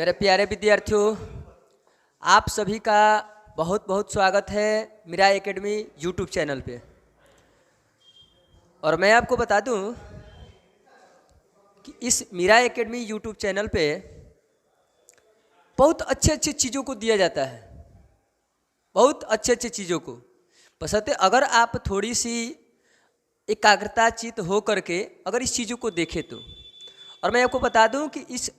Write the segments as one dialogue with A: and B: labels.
A: मेरे प्यारे विद्यार्थियों, आप सभी का बहुत बहुत स्वागत है मीरा एकेडमी यूट्यूब चैनल पे। और मैं आपको बता दूं कि इस मीरा एकेडमी यूट्यूब चैनल पे बहुत अच्छे अच्छे चीज़ों को दिया जाता है, बहुत अच्छे अच्छे चीज़ों को। बशर्ते अगर आप थोड़ी सी एकाग्रता चित हो करके अगर इस चीज़ों को देखें तो। और मैं आपको बता दूं कि इस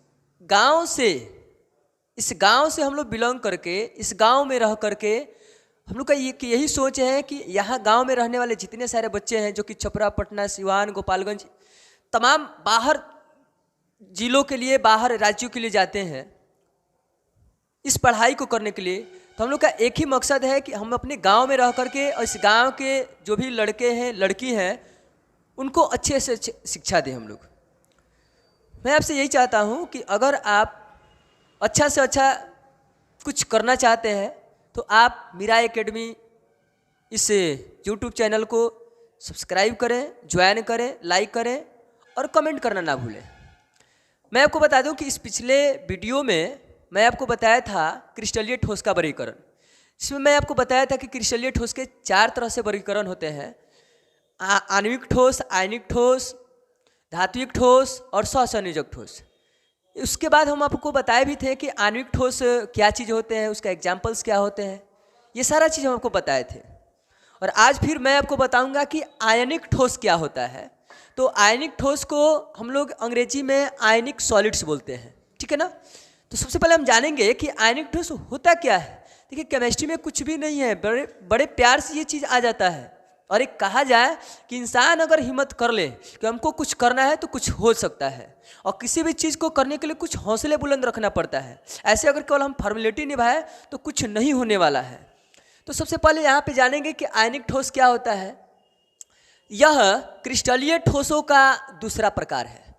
A: गांव से हम लोग बिलोंग करके, इस गांव में रह करके हम लोग का यही सोच है कि यहाँ गांव में रहने वाले जितने सारे बच्चे हैं जो कि छपरा, पटना, सिवान, गोपालगंज, तमाम बाहर जिलों के लिए, बाहर राज्यों के लिए जाते हैं इस पढ़ाई को करने के लिए, तो हम लोग का एक ही मकसद है कि हम अपने गांव में रह करके और इस गांव के जो भी लड़के हैं, लड़की हैं, उनको अच्छे से शिक्षा दें हम लोग। मैं आपसे यही चाहता हूँ कि अगर आप अच्छा से अच्छा कुछ करना चाहते हैं तो आप मीरा एकेडमी इस यूट्यूब चैनल को सब्सक्राइब करें, ज्वाइन करें, लाइक करें और कमेंट करना ना भूलें। मैं आपको बता दूं कि इस पिछले वीडियो में मैं आपको बताया था क्रिस्टलीय ठोस का वर्गीकरण। इसमें मैं आपको बताया था कि क्रिस्टलीय ठोस के 4 तरह से वर्गीकरण होते हैं: आणविक ठोस, आयनिक ठोस, धात्विक ठोस और सहसंयोजक ठोस। उसके बाद हम आपको बताए भी थे कि आणविक ठोस क्या चीज़ होते हैं, उसका एग्जाम्पल्स क्या होते हैं, ये सारा चीज़ हम आपको बताए थे। और आज फिर मैं आपको बताऊंगा कि आयनिक ठोस क्या होता है। तो आयनिक ठोस को हम लोग अंग्रेजी में आयनिक सॉलिड्स बोलते हैं, ठीक है ना। तो सबसे पहले हम जानेंगे कि आयनिक ठोस होता क्या है। देखिए, केमिस्ट्री में कुछ भी नहीं है, बड़े बड़े प्यार से ये चीज़ आ जाता है। और एक कहा जाए कि इंसान अगर हिम्मत कर ले कि हमको कुछ करना है तो कुछ हो सकता है, और किसी भी चीज़ को करने के लिए कुछ हौसले बुलंद रखना पड़ता है। ऐसे अगर केवल हम फॉर्मेलिटी निभाए तो कुछ नहीं होने वाला है। तो सबसे पहले यहाँ पे जानेंगे कि आयनिक ठोस क्या होता है। यह क्रिस्टलीय ठोसों का दूसरा प्रकार है।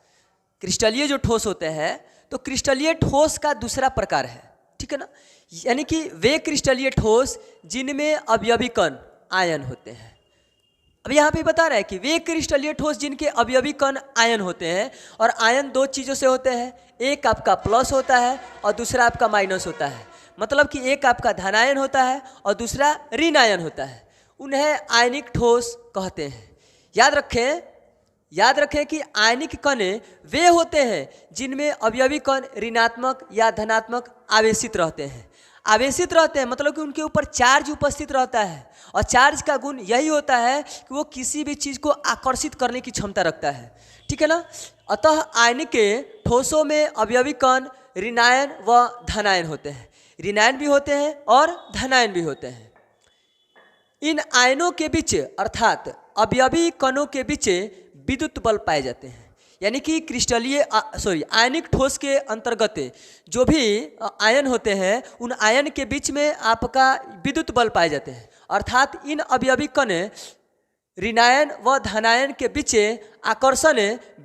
A: क्रिस्टलीय जो ठोस होते हैं तो क्रिस्टलीय ठोस का दूसरा प्रकार है, ठीक है ना। यानी कि वे क्रिस्टलीय ठोस जिनमें अवयवी कण आयन होते हैं। अब यहाँ पे बता रहा है कि वे क्रिस्टलीय ठोस जिनके अवयवी कण आयन होते हैं। और आयन 2 चीज़ों से होते हैं, एक आपका प्लस होता है और दूसरा आपका माइनस होता है। मतलब कि एक आपका धनायन होता है और दूसरा ऋण आयन होता है। उन्हें आयनिक ठोस कहते हैं। याद रखें कि आयनिक कण वे होते हैं जिनमें अवयवी कण ऋणात्मक या धनात्मक आवेशित रहते हैं। आवेशित रहते हैं मतलब कि उनके ऊपर चार्ज उपस्थित रहता है, और चार्ज का गुण यही होता है कि वो किसी भी चीज़ को आकर्षित करने की क्षमता रखता है, ठीक है ना। अतः आयनिक के ठोसों में अवयवी कण ऋणायन व धनायन होते हैं। ऋणायन भी होते हैं और धनायन भी होते हैं। इन आयनों के बीच अर्थात अवयवी कणों के बीच विद्युत बल पाए जाते हैं। यानी कि आयनिक ठोस के अंतर्गत जो भी आयन होते हैं उन आयन के बीच में आपका विद्युत बल पाए जाते हैं। अर्थात इन अवयवी कण ऋणायन व धनायन के बीच आकर्षण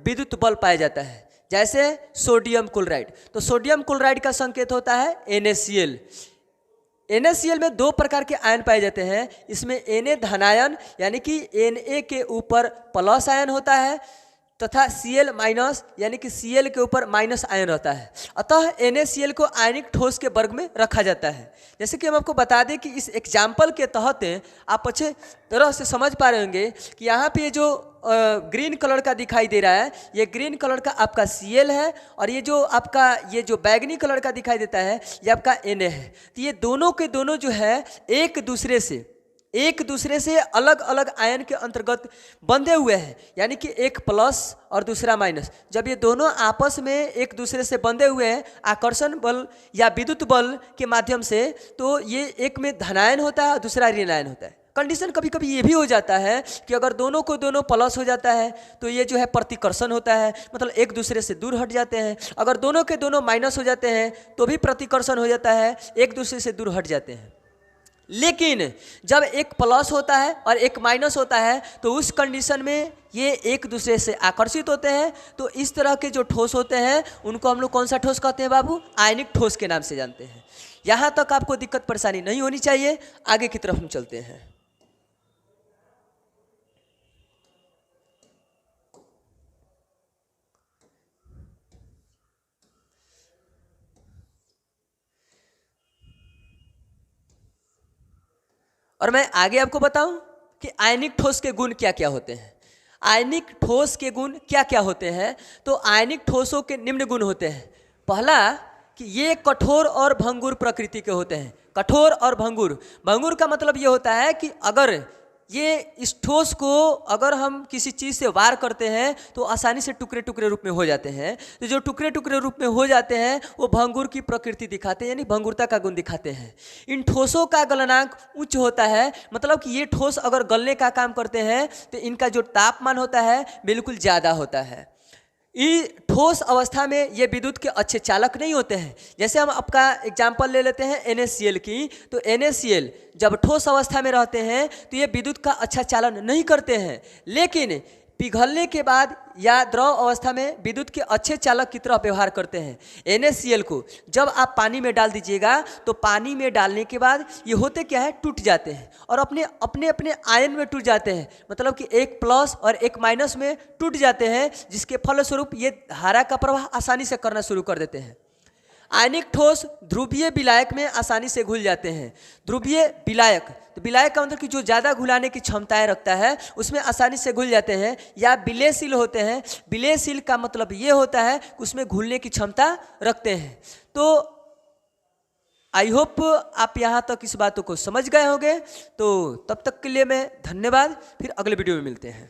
A: विद्युत बल पाया जाता है। जैसे सोडियम क्लोराइड, तो सोडियम क्लोराइड का संकेत होता है NaCl। NaCl में 2 प्रकार के आयन पाए जाते हैं। इसमें Na धनायन यानी कि Na के ऊपर प्लस आयन होता है, तथा Cl माइनस यानी कि Cl के ऊपर माइनस आयन रहता है। अतः NaCl को आयनिक ठोस के वर्ग में रखा जाता है। जैसे कि हम आपको बता दें कि इस एग्जाम्पल के तहत आप अच्छे तरह से समझ पा रहे होंगे कि यहाँ पे जो ग्रीन कलर का दिखाई दे रहा है, ये ग्रीन कलर का आपका Cl है, और ये जो आपका ये जो बैगनी कलर का दिखाई देता है ये आपका Na है। तो ये दोनों के दोनों जो है एक दूसरे से अलग अलग आयन के अंतर्गत बंधे हुए हैं। यानी कि एक प्लस और दूसरा माइनस, जब ये दोनों आपस में एक दूसरे से बंधे हुए हैं आकर्षण बल या विद्युत बल के माध्यम से, तो ये एक में धनायन होता है और दूसरा ऋणायन होता है। कंडीशन कभी कभी ये भी हो जाता है कि अगर दोनों को दोनों प्लस हो जाता है तो ये जो है प्रतिकर्षण होता है, मतलब एक दूसरे से दूर हट जाते हैं। अगर दोनों के दोनों माइनस हो जाते हैं तो भी प्रतिकर्षण हो जाता है, एक दूसरे से दूर हट जाते हैं। लेकिन जब एक प्लस होता है और एक माइनस होता है तो उस कंडीशन में ये एक दूसरे से आकर्षित होते हैं। तो इस तरह के जो ठोस होते हैं उनको हम लोग कौन सा ठोस कहते हैं बाबू? आयनिक ठोस के नाम से जानते हैं। यहाँ तक आपको दिक्कत परेशानी नहीं होनी चाहिए। आगे की तरफ हम चलते हैं। और मैं आगे आपको बताऊं कि आयनिक ठोस के गुण क्या क्या होते हैं। आयनिक ठोस के गुण क्या क्या होते हैं? तो आयनिक ठोसों के निम्न गुण होते हैं। पहला कि ये कठोर और भंगुर प्रकृति के होते हैं। कठोर और भंगुर, भंगुर का मतलब ये होता है कि अगर ये इस ठोस को अगर हम किसी चीज़ से वार करते हैं तो आसानी से टुकड़े टुकड़े रूप में हो जाते हैं। तो जो टुकड़े टुकड़े रूप में हो जाते हैं वो भंगुर की प्रकृति दिखाते हैं, यानी भंगुरता का गुण दिखाते हैं। इन ठोसों का गलनांक उच्च होता है, मतलब कि ये ठोस अगर गलने का काम करते हैं तो इनका जो तापमान होता है बिल्कुल ज़्यादा होता है। ये ठोस अवस्था में ये विद्युत के अच्छे चालक नहीं होते हैं। जैसे हम आपका एग्जाम्पल ले लेते हैं NaCl की, तो NaCl जब ठोस अवस्था में रहते हैं तो ये विद्युत का अच्छा चालन नहीं करते हैं, लेकिन पिघलने के बाद या द्रव अवस्था में विद्युत के अच्छे चालक की तरह व्यवहार करते हैं। NaCl को जब आप पानी में डाल दीजिएगा तो पानी में डालने के बाद ये होते क्या है, टूट जाते हैं और अपने अपने अपने आयन में टूट जाते हैं, मतलब कि एक प्लस और एक माइनस में टूट जाते हैं, जिसके फलस्वरूप ये धारा का प्रवाह आसानी से करना शुरू कर देते हैं। आयनिक ठोस ध्रुवीय विलायक में आसानी से घुल जाते हैं। ध्रुवीय विलायक, तो विलायक का मतलब कि जो ज़्यादा घुलाने की क्षमताएं रखता है उसमें आसानी से घुल जाते हैं। या विलयशील होते हैं। विलयशील का मतलब ये होता है कि उसमें घुलने की क्षमता रखते हैं। तो आई होप आप यहाँ तक इस बातों को समझ गए होंगे। तो तब तक के लिए मैं धन्यवाद, फिर अगले वीडियो में मिलते हैं।